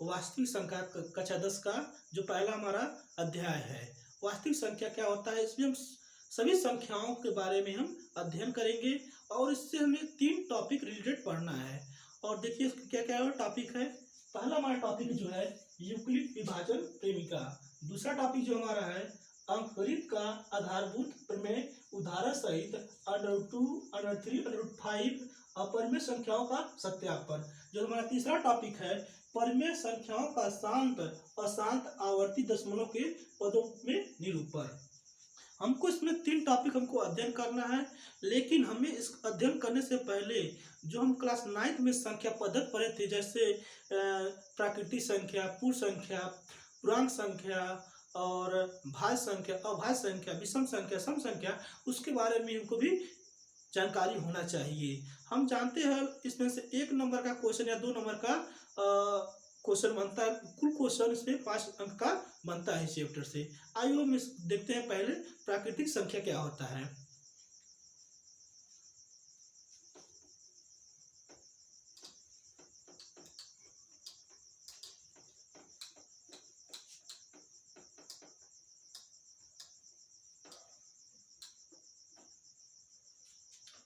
वास्तविक संख्या कक्षा 10 का जो पहला हमारा अध्याय है। वास्तविक संख्या क्या होता है, इसमें हम सभी संख्याओं के बारे में हम अध्ययन करेंगे और इससे हमें 3 टॉपिक रिलेटेड पढ़ना है। और देखिए क्या क्या टॉपिक है। पहला हमारा टॉपिक जो है यूक्लिड विभाजन प्रेमिका। दूसरा टॉपिक जो हमारा है अंकगणित का आधारभूत प्रमेय उदाहरण सहित √2, √3, √5 अपरिमेय संख्याओं का सत्यापन। जो हमारा तीसरा टॉपिक है परिमेय संख्याओं का शांत अशांत आवर्ती दशमलव के पदों में निरूपण। हमको इसमें 3 टॉपिक हमको अध्ययन करना है, लेकिन हमें इस अध्ययन करने से पहले जो हम क्लास 9th में संख्या पद्धति पढ़े थे, जैसे प्राकृतिक संख्या, पूर्ण संख्या, पूर्णांक संख्या और भाज्य संख्या, अभाज्य संख्या, विषम संख्या, सम संख्या, उसके बारे में हमको भी जानकारी होना चाहिए। हम जानते हैं इसमें से 1 नंबर का क्वेश्चन या 2 नंबर का क्वेश्चन बनता है। कुल क्वेश्चन इसमें 5 अंक का बनता है इस चैप्टर से। आइए हम देखते हैं पहले प्राकृतिक संख्या क्या होता है।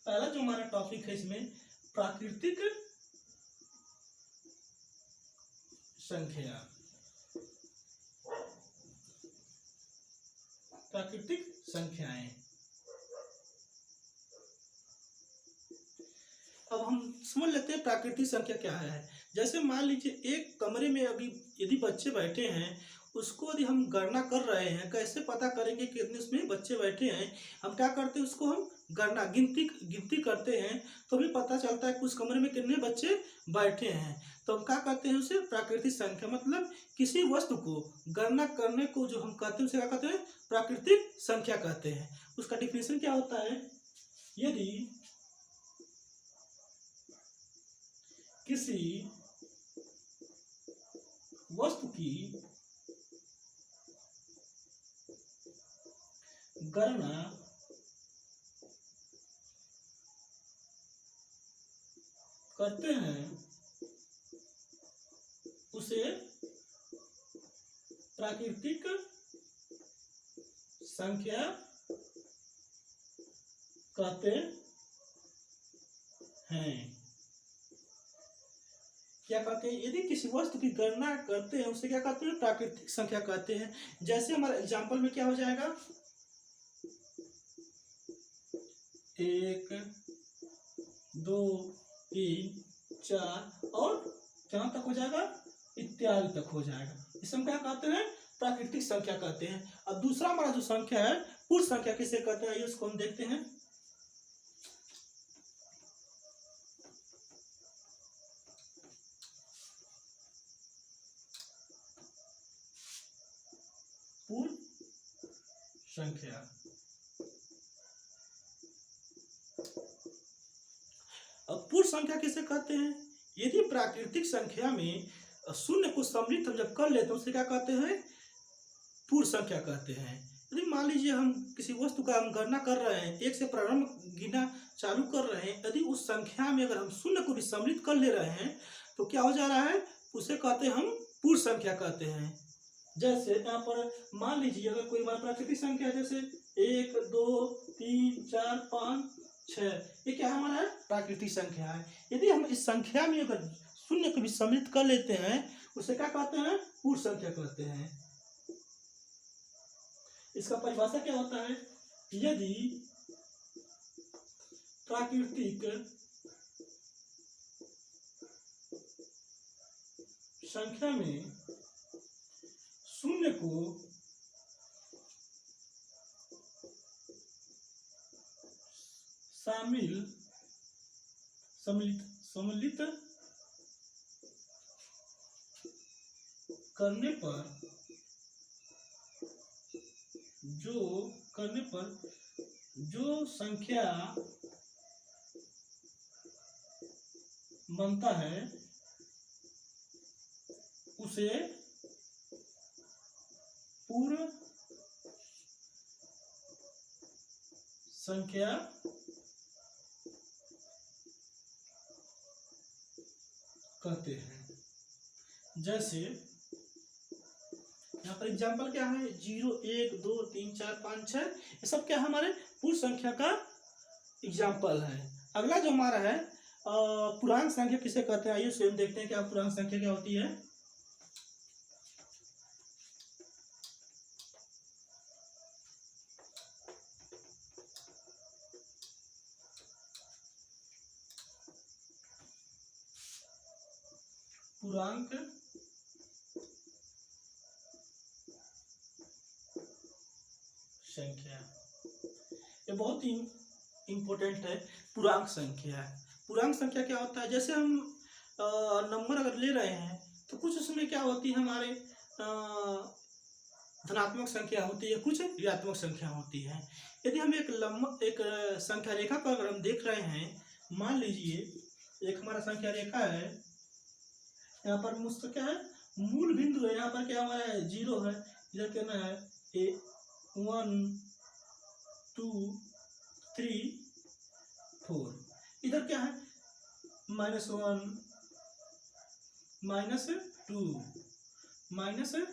पहला जो हमारा टॉपिक है इसमें प्राकृतिक संख्या। प्राकृतिक संख्याएं। अब हम समझ लेते हैं प्राकृतिक संख्या क्या है। जैसे मान लीजिए एक कमरे में अभी यदि बच्चे बैठे हैं, उसको यदि हम गणना कर रहे हैं, कैसे पता करेंगे कितने उसमें बच्चे बैठे हैं। हम क्या करते हैं, उसको हम गणना गिनती करते हैं, तो हमें पता चलता है कि उस कमरे में कितने बच्चे बैठे हैं। तो हम क्या कहते हैं, उसे प्राकृतिक संख्या, मतलब किसी वस्तु को गणना करने को जो हम कहते हैं उसे क्या कहते हैं, प्राकृतिक संख्या कहते हैं। उसका डिफिनेशन क्या होता है, यदि किसी वस्तु की गणना करते हैं उसे प्राकृतिक संख्या कहते हैं। क्या कहते हैं, यदि किसी वस्तु की गणना करते हैं उसे क्या कहते हैं, प्राकृतिक संख्या कहते हैं। जैसे हमारे एग्जाम्पल में क्या हो जाएगा, 1, 2, 3, 4 और कहाँ तक हो जाएगा, इत्यादि तक हो जाएगा। इसे हम क्या कहते हैं, प्राकृतिक संख्या कहते हैं। अब दूसरा हमारा जो संख्या है पूर्ण संख्या किसे कहते हैं, उसको हम देखते हैं। पूर्ण संख्या। अब पूर्ण संख्या किसे कहते हैं, यदि प्राकृतिक संख्या में शून्य को सम्मिलित हम जब कर लेते हैं उसे क्या कहते हैं, पूर्ण संख्या कहते हैं। यदि मान लीजिए हम किसी वस्तु का हम गणना कर रहे हैं, 1 से प्रारंभ गिनना चालू कर रहे हैं, यदि उस संख्या में अगर हम शून्य को भी सम्मिलित कर ले रहे हैं तो क्या हो जा रहा है, उसे कहते हैं हम पूर्ण संख्या कहते हैं। जैसे यहाँ पर मान लीजिए अगर कोई हमारा प्राकृतिक संख्या है, जैसे 1, 2, 3, 4, 5, 6, ये क्या हमारा प्राकृतिक संख्या है। यदि हम इस संख्या में अगर शून्य को भी सम्मिलित कर लेते हैं उसे क्या कहते हैं, पूर्ण संख्या कहते हैं। इसका परिभाषा क्या होता है, यदि प्राकृतिक संख्या में शून्य को सम्मिलित करने पर जो संख्या बनता है उसे पूर्ण संख्या कहते हैं। जैसे यहाँ पर एग्जाम्पल क्या है, 0, 1, 2, 3, 4, 5, 6, ये सब क्या है हमारे पूर्ण संख्या का एग्जाम्पल है। अगला जो हमारा है पूर्णांक संख्या किसे कहते हैं, आइए स्वयं देखते हैं क्या पूर्णांक संख्या क्या होती है। पूर्णांक संख्या ये बहुत ही इम्पोर्टेंट है। पूर्णांक संख्या, पूर्णांक संख्या क्या होता है, जैसे हम नंबर अगर ले रहे हैं तो कुछ उसमें क्या होती है हमारे धनात्मक संख्या होती है, कुछ ऋणात्मक संख्या होती है। यदि हम एक संख्या रेखा पर अगर हम देख रहे हैं, मान लीजिए एक हमारा संख्या रेखा है, यहाँ पर मुझसे क्या है मूल बिंदु है, यहाँ पर क्या हमारा है 0 है, इधर क्या है 1, 2, 3, 4, इधर क्या है -1, -2, -3,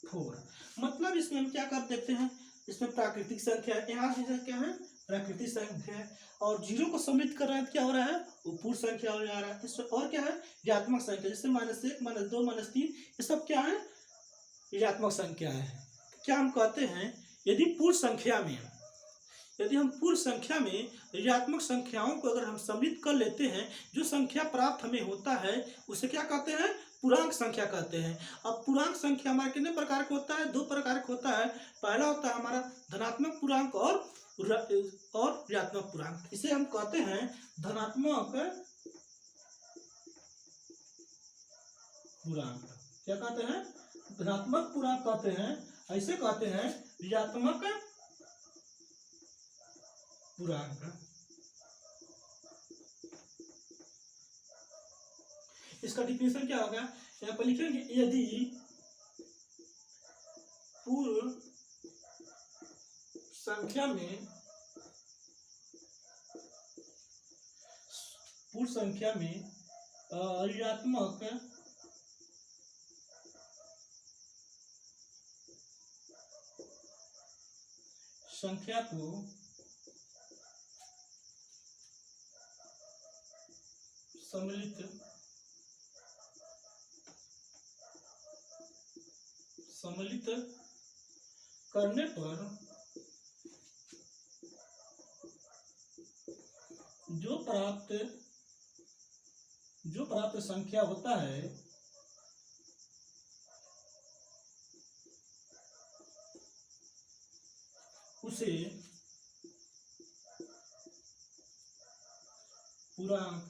-4। मतलब इसमें हम क्या कर देते हैं, इसमें प्राकृतिक संख्या है, यहाँ से क्या है प्राकृतिक संख्या है, और 0 को सम्मिलित कर रहे हैं तो क्या हो रहा है वो पूर्ण संख्या हो जा रहा है। इसमें और क्या है ऋणात्मक संख्या, जैसे -1, -2, -3, ये सब क्या है ऋणात्मक संख्या है। क्या हम कहते हैं यदि हम पूर्ण संख्या में ऋणात्मक संख्याओं को अगर हम सम्मिलित कर लेते हैं, जो संख्या प्राप्त हमें होता है उसे क्या कहते हैं पूर्णांक संख्या कहते हैं। अब पूर्णांक संख्या हमारे कितने प्रकार का होता है, 2 प्रकार का होता है। पहला होता है हमारा धनात्मक पूर्णांक और ऋणात्मक पूर्णांक, इसे हम कहते हैं धनात्मक पूर्णांक। क्या कहते हैं धनात्मक पूर्णांक कहते हैं, ऐसे कहते हैं ऋणात्मक पूर्णांक। इसका डिफिनेशन क्या होगा, यहाँ पर लिखेंगे यदि पूर्ण संख्या में ऋणात्मक संख्या को सम्मिलित करने पर जो प्राप्त संख्या होता है उसे पूर्णांक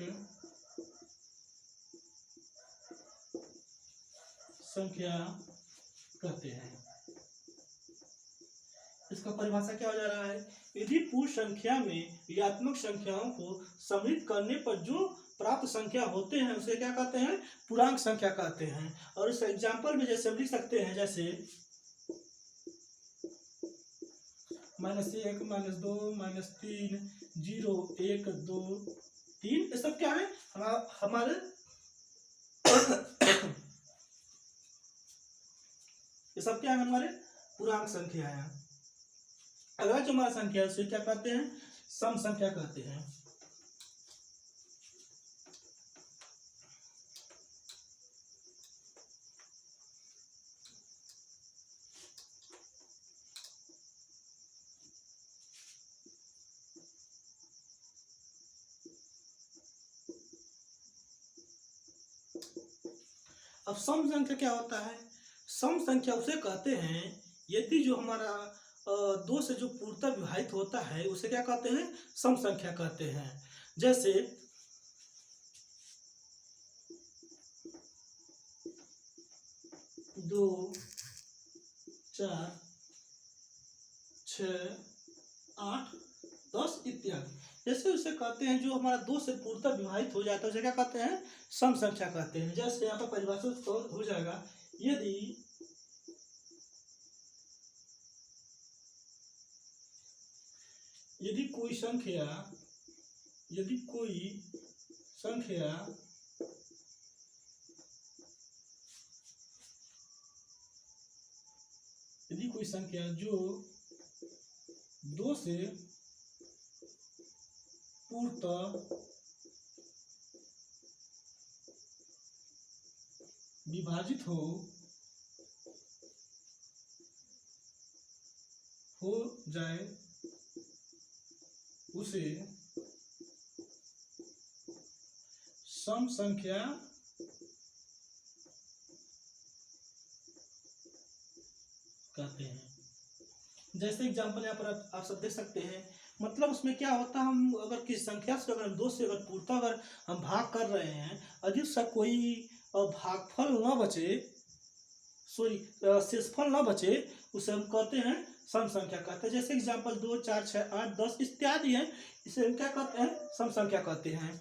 संख्या कहते हैं। इसका परिभाषा क्या हो जा रहा है, यदि पूर्ण संख्या में ऋणात्मक संख्याओं को सम्मिलित करने पर जो प्राप्त संख्या होते हैं उसे क्या कहते हैं पूर्णांक संख्या कहते हैं। और इस एग्जाम्पल में जैसे हम लिख सकते हैं, जैसे -1, -2, -3, 0, 1, 2, 3, ये सब क्या है हमारे ये सब क्या है हमारे पूर्णांक संख्या है। अगला जो हमारा संख्या है उसे क्या कहते हैं सम संख्या कहते हैं। अब सम संख्या क्या होता है, सम संख्या उसे कहते हैं यदि जो हमारा 2 से जो पूर्णतः विभाजित होता है उसे क्या कहते हैं सम संख्या कहते हैं। जैसे 2, 4, 6, 8, 10 इत्यादि, जैसे उसे कहते हैं जो हमारा 2 से पूर्णतः विभाजित हो जाता है उसे क्या कहते हैं सम संख्या कहते हैं। जैसे यहाँ पर परिभाषित हो जाएगा, यदि कोई संख्या यदि कोई संख्या जो 2 से पूर्णतः विभाजित हो जाए उसे सम संख्या कहते हैं। जैसे एग्जाम्पल यहाँ पर आप सब देख सकते हैं। मतलब उसमें क्या होता है, हम अगर किसी संख्या से अगर 2 से अगर पूर्णतः अगर हम भाग कर रहे हैं, यदि उसका कोई भागफल न बचे, सॉरी शेषफल न बचे, उसे हम कहते हैं सम संख्या कहते हैं। जैसे एग्जाम्पल 2, 4, 6, 8, 10 इत्यादि है, इसे हम क्या कहते हैं, सम संख्या कहते हैं।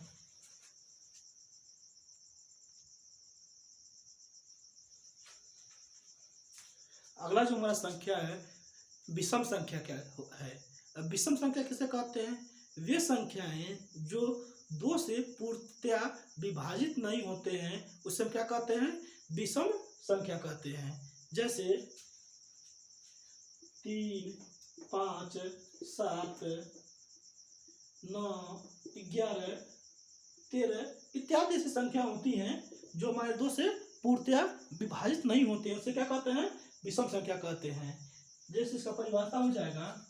अगला जो हमारा संख्या है विषम संख्या क्या है। अब विषम संख्या किसे कहते हैं, वे संख्याएं जो 2 से पूर्णतया विभाजित नहीं होते हैं उसे हम क्या कहते हैं, विषम संख्या कहते हैं। जैसे 3, 5, 7, 9, 11, 13 इत्यादि ऐसी संख्या होती हैं जो हमारे 2 से पूर्णतया विभाजित नहीं होते हैं, उसे क्या कहते हैं, विषम संख्या कहते हैं। जैसे इसका परिभाषा हो जाएगा,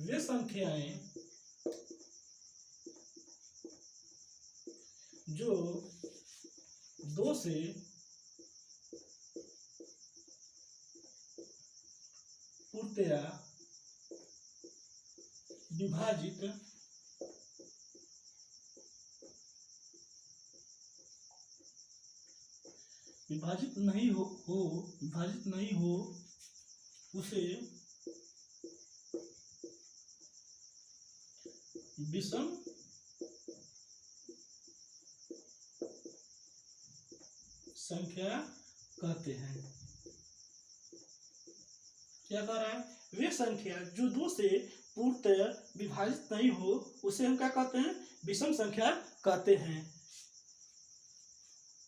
वे संख्याएं जो 2 से पूर्णतया विभाजित नहीं हो उसे विषम संख्या कहते हैं। क्या कह रहा है, वे संख्या जो 2 से पूर्णतया विभाजित नहीं हो उसे हम क्या कहते हैं, विषम संख्या कहते हैं।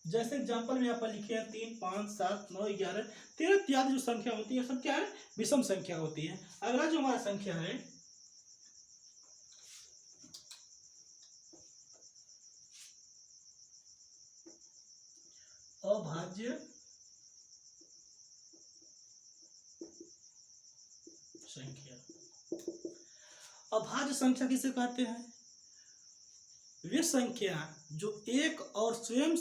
जैसे एग्जाम्पल में यहाँ पर लिखे हैं 3, 5, 7, 9, 11, 13 इत्यादि जो संख्या होती है सब क्या है, विषम संख्या होती है। अगला जो हमारा संख्या है अभाज्य संख्या। अभाज्य संख्या किसे कहते हैं, वे संख्या जो एक और स्वयं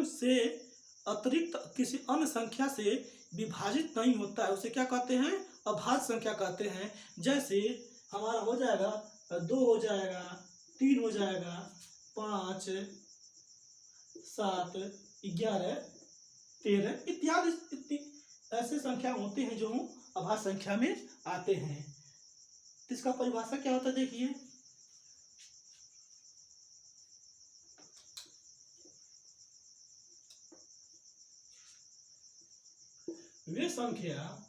से अतिरिक्त किसी अन्य संख्या से विभाजित नहीं होता है उसे क्या कहते हैं, अभाज्य संख्या कहते हैं। जैसे हमारा हो जाएगा 2 हो जाएगा, 3 हो जाएगा, 5, 7, 11, 13 इत्यादि ऐसे संख्या होते हैं जो अभाज्य संख्या में आते हैं। तो इसका परिभाषा क्या होता है, देखिए, वे संख्या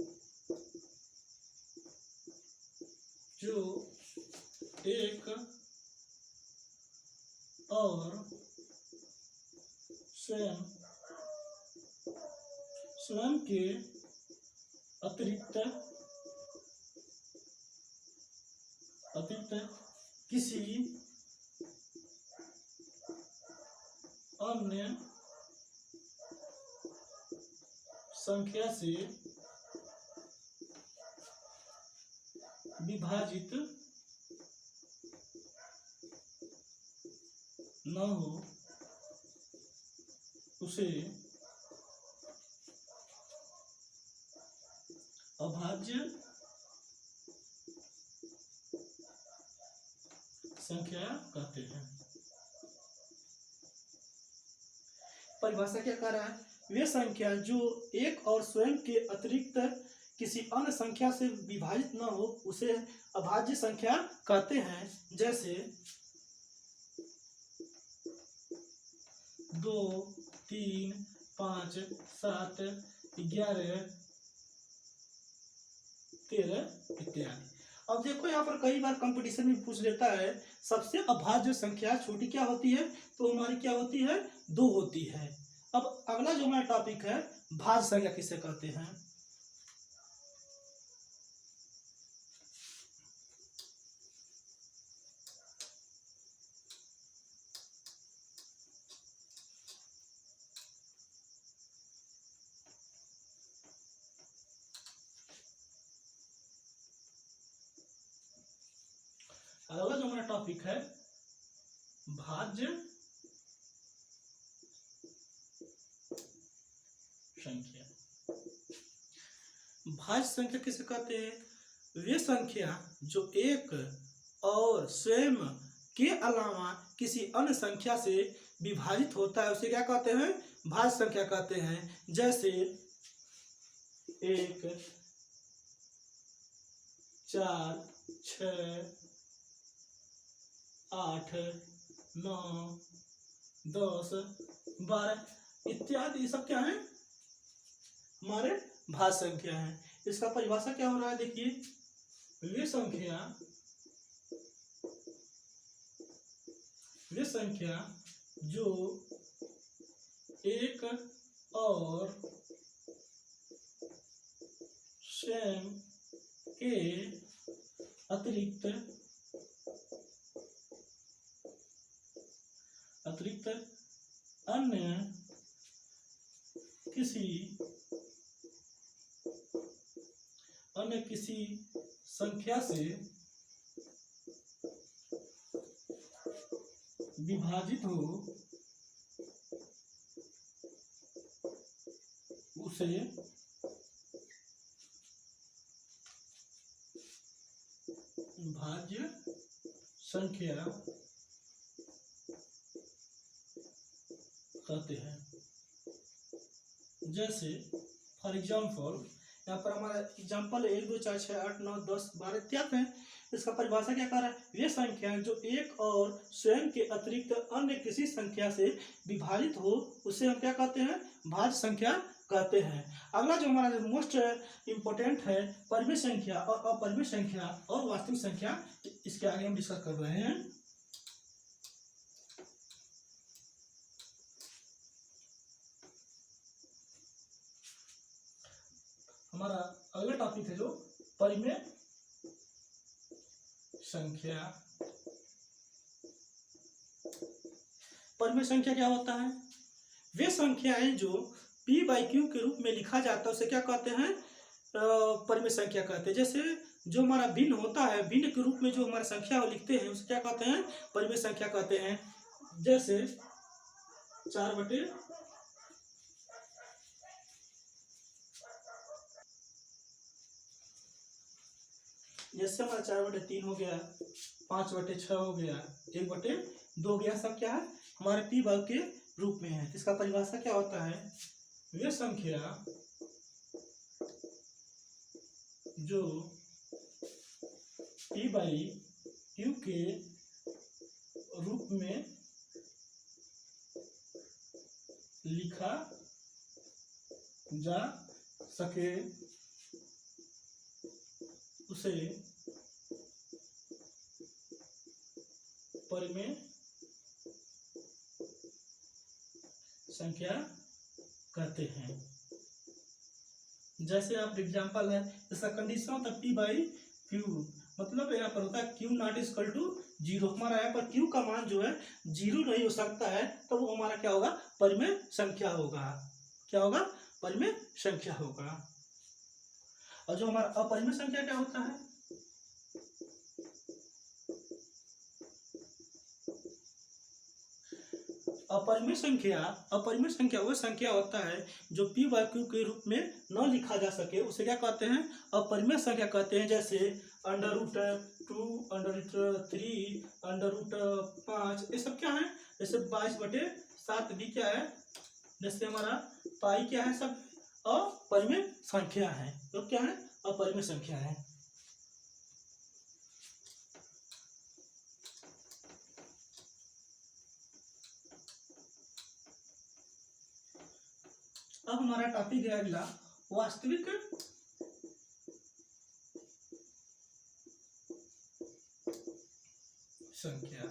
जो एक और स्वयं के अतिरिक्त किसी अन्य संख्या से विभाजित न हो उसे अभाज्य संख्या कहते हैं। परिभाषा क्या कह रहा है, वे संख्या जो एक और स्वयं के अतिरिक्त किसी अन्य संख्या से विभाजित न हो उसे अभाज्य संख्या कहते हैं। जैसे 2, 3, 5, 7, 11, 13 इत्यादि। अब देखो यहाँ पर कई बार कंपटीशन में पूछ लेता है सबसे अभाज्य संख्या छोटी क्या होती है, तो हमारी क्या होती है, 2 होती है। अब अगला जो हमारा टॉपिक है, भाज्य संख्या किसे कहते हैं। अगला जो हमारा टॉपिक है, भाज्य संख्या। भाज्य संख्या किसे कहते हैं? वे संख्या जो एक और स्वयं के अलावा किसी अन्य संख्या से विभाजित होता है उसे क्या कहते हैं? भाज्य संख्या कहते हैं। जैसे 1, 4, 6, 8, 9, 10, 12 इत्यादि, ये सब क्या है? हमारे भाज्य संख्या है। इसका परिभाषा क्या हो रहा है, देखिए, वे संख्या जो एक और स्वयं के अतिरिक्त अन्य किसी संख्या से विभाजित हो उसे भाज्य संख्या कहते हैं। जैसे फॉर एग्जाम्पल, यहाँ पर हमारा एग्जाम्पल 1, 2, 4, 6, 8, 9, 10, 12 इत्यादि हैं। इसका परिभाषा क्या कर रहा है? वे संख्याएं जो एक और स्वयं के अतिरिक्त अन्य किसी संख्या से विभाजित हो उसे हम क्या कहते हैं? भाज्य संख्या कहते हैं। अगला जो हमारा मोस्ट इम्पोर्टेंट है, परिमेय संख्या और अपरिमेय संख्या और वास्तविक संख्या, इसके आगे हम डिस्कस कर रहे हैं। हमारा अगला टॉपिक है जो परिमेय संख्या। परिमेय संख्या क्या होता है? वे संख्याएं जो p/q के रूप में लिखा जाता है उसे क्या कहते हैं? परिमेय संख्या कहते हैं। जैसे जो हमारा भिन्न होता है, भिन्न के रूप में जो हमारा संख्या लिखते हैं उसे क्या कहते हैं? परिमेय संख्या कहते हैं। जैसे 4/, जैसे हमारा 4/3 हो गया, 5/6 हो गया, 1/2 हो गया, सब क्या है? हमारे p भाग के रूप में है। इसका परिभाषा क्या होता है? वे संख्या जो p/q के रूप में लिखा जा सके उसे परिमेय संख्या कहते हैं। जैसे आप एग्जांपल है, इसका कंडीशन होता है p/q, मतलब यहाँ पर होता है q नॉट इक्वल टू 0। हमारा यहाँ पर q का मान जो है 0 नहीं हो सकता है, तो वो हमारा क्या होगा? परिमेय संख्या होगा। क्या होगा? परिमेय संख्या होगा। और जो हमारा अपरिमेय संख्या क्या होता है? अपरिमेय संख्या वो संख्या होता है जो p/q के रूप में न लिखा जा सके उसे क्या कहते हैं? अपरिमेय संख्या कहते हैं। जैसे √2, √3, √5, ये सब क्या है? जैसे 22/7 भी क्या है? जैसे हमारा पाई क्या है? सब अपरिमेय संख्या है। तो क्या है? अपरिमेय संख्या है। अब हमारा टॉपिक है अगला, वास्तविक संख्या।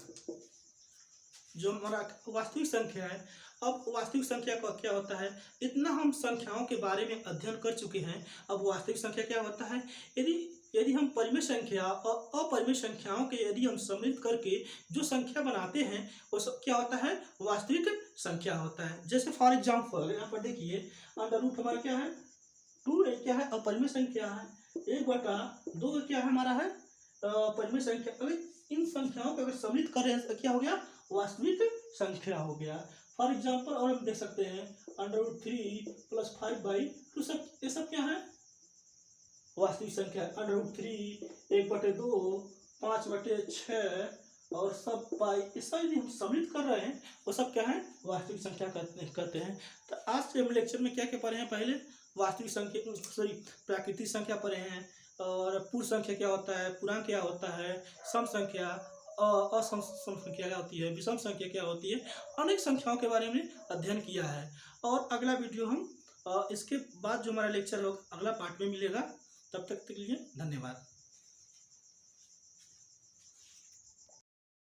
जो हमारा वास्तविक संख्या है। अब वास्तविक संख्या का क्या होता है, इतना हम संख्याओं के बारे में अध्ययन कर चुके हैं। अब वास्तविक संख्या क्या होता है, यदि यदि हम परिमेय संख्या और अपरिमेय संख्याओं के यदि हम सम्मिलित करके जो संख्या बनाते हैं वो सब क्या होता है, वास्तविक संख्या होता है। जैसे फॉर एग्जाम्पल यहाँ पर देखिए, अंडर रूट हमारा क्या है, 2 क्या है, अपरिमेय संख्या है, 1/2 क्या है हमारा है, परिमेय संख्या। अगर इन संख्याओं को अगर सम्मिलित कर रहे हैं तो क्या हो गया, वास्तविक संख्या हो गया। फॉर एग्जाम्पल और हम देख सकते हैं √3 + 5/2, सब ये सब क्या है, वास्तविक संख्या। √3, 1/2, 5/6 और सब पाई, ये सब यदि हम सम्मिलित कर रहे हैं वो सब क्या है, वास्तविक संख्या कहते हैं। तो आज से हम लेक्चर में क्या क्या पढ़े हैं, पहले वास्तविक संख्या सॉरी प्राकृतिक संख्या पढ़े हैं, और पूर्ण संख्या क्या होता है, पूर्णांक क्या होता है, सम संख्या, असम संख्या क्या होती है, विषम संख्या क्या होती है, अनेक संख्याओं के बारे में अध्ययन किया है। और अगला वीडियो हम इसके बाद जो हमारा लेक्चर होगा अगला पार्ट में मिलेगा। तब तक के लिए धन्यवाद।